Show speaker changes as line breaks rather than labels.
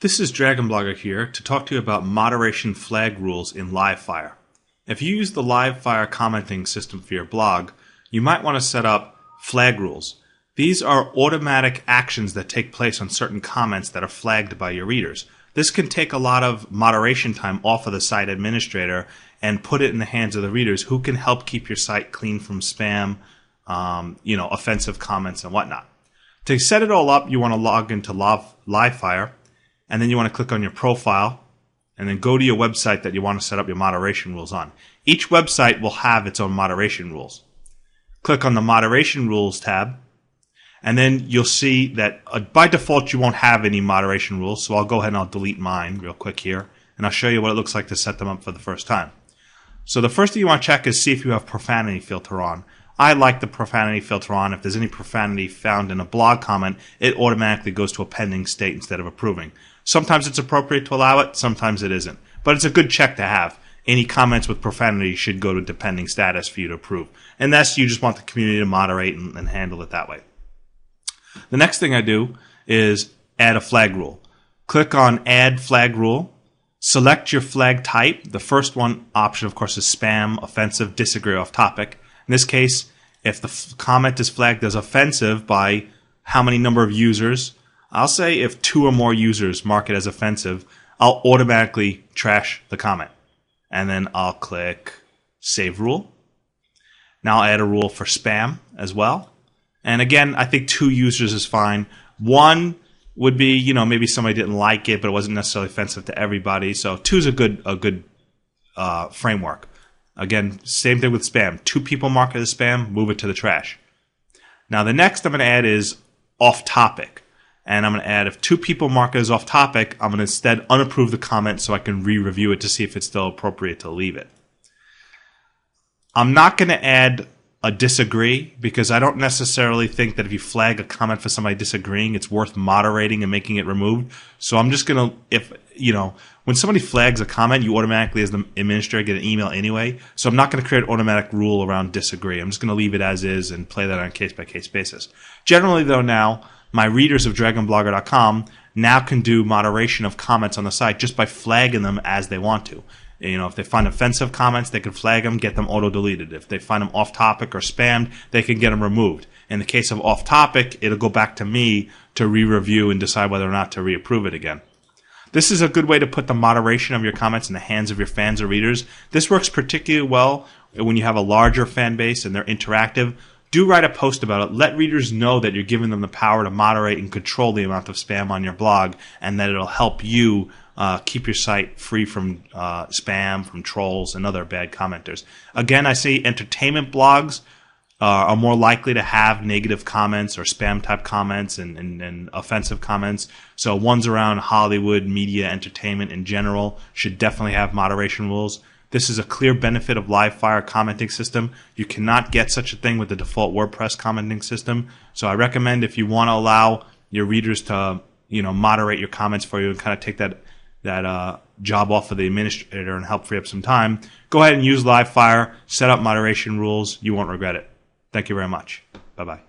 This is Dragonblogger here to talk to you about moderation flag rules in Livefyre. If you use the Livefyre commenting system for your blog, you might want to set up flag rules. These are automatic actions that take place on certain comments that are flagged by your readers. This can take a lot of moderation time off of the site administrator and put it in the hands of the readers who can help keep your site clean from spam, offensive comments and whatnot. To set it all up, you want to log into Livefyre, and then you want to click on your profile, and then go to your website that you want to set up your moderation rules on. Each website will have its own moderation rules. Click on the Moderation Rules tab, and then you'll see that by default you won't have any moderation rules, so I'll go ahead and I'll delete mine real quick here, and I'll show you what it looks like to set them up for the first time. So the first thing you want to check is see if you have Profanity Filter on. I like the Profanity Filter on. If there's any profanity found in a blog comment, it automatically goes to a pending state instead of approving. Sometimes it's appropriate to allow it, sometimes it isn't. But it's a good check to have. Any comments with profanity should go to depending status for you to approve. And that's, you just want the community to moderate and handle it that way. The next thing I do is add a flag rule. Click on Add Flag Rule. Select your flag type. The first one option, of course, is spam, offensive, disagree, off topic. In this case, if the comment is flagged as offensive by how many number of users, I'll say if 2 or more users mark it as offensive, I'll automatically trash the comment. And then I'll click Save Rule. Now I'll add a rule for spam as well. And again, I think 2 users is fine. 1 would be, maybe somebody didn't like it, but it wasn't necessarily offensive to everybody. So 2 is a good framework. Again, same thing with spam. 2 people mark it as spam, move it to the trash. Now the next I'm going to add is off topic. And I'm going to add, if 2 people mark it as off topic, I'm going to instead unapprove the comment so I can re-review it to see if it's still appropriate to leave it. I'm not going to add a disagree because I don't necessarily think that if you flag a comment for somebody disagreeing, it's worth moderating and making it removed. So I'm just going to, when somebody flags a comment, you automatically as the administrator get an email anyway. So I'm not going to create an automatic rule around disagree. I'm just going to leave it as is and play that on a case-by-case basis. Generally, though, now, my readers of dragonblogger.com now can do moderation of comments on the site just by flagging them as they want to. If they find offensive comments, they can flag them, get them auto-deleted. If they find them off-topic or spammed, they can get them removed. In the case of off-topic, it'll go back to me to re-review and decide whether or not to reapprove it again. This is a good way to put the moderation of your comments in the hands of your fans or readers. This works particularly well when you have a larger fan base and they're interactive. Do write a post about it. Let readers know that you're giving them the power to moderate and control the amount of spam on your blog, and that it'll help you keep your site free from spam, from trolls, and other bad commenters. Again, I say entertainment blogs are more likely to have negative comments or spam-type comments and offensive comments. So ones around Hollywood, media, entertainment in general should definitely have moderation rules. This is a clear benefit of Livefyre commenting system. You cannot get such a thing with the default WordPress commenting system. So I recommend if you want to allow your readers to, moderate your comments for you and kind of take that job off of the administrator and help free up some time, go ahead and use Livefyre, set up moderation rules. You won't regret it. Thank you very much. Bye-bye.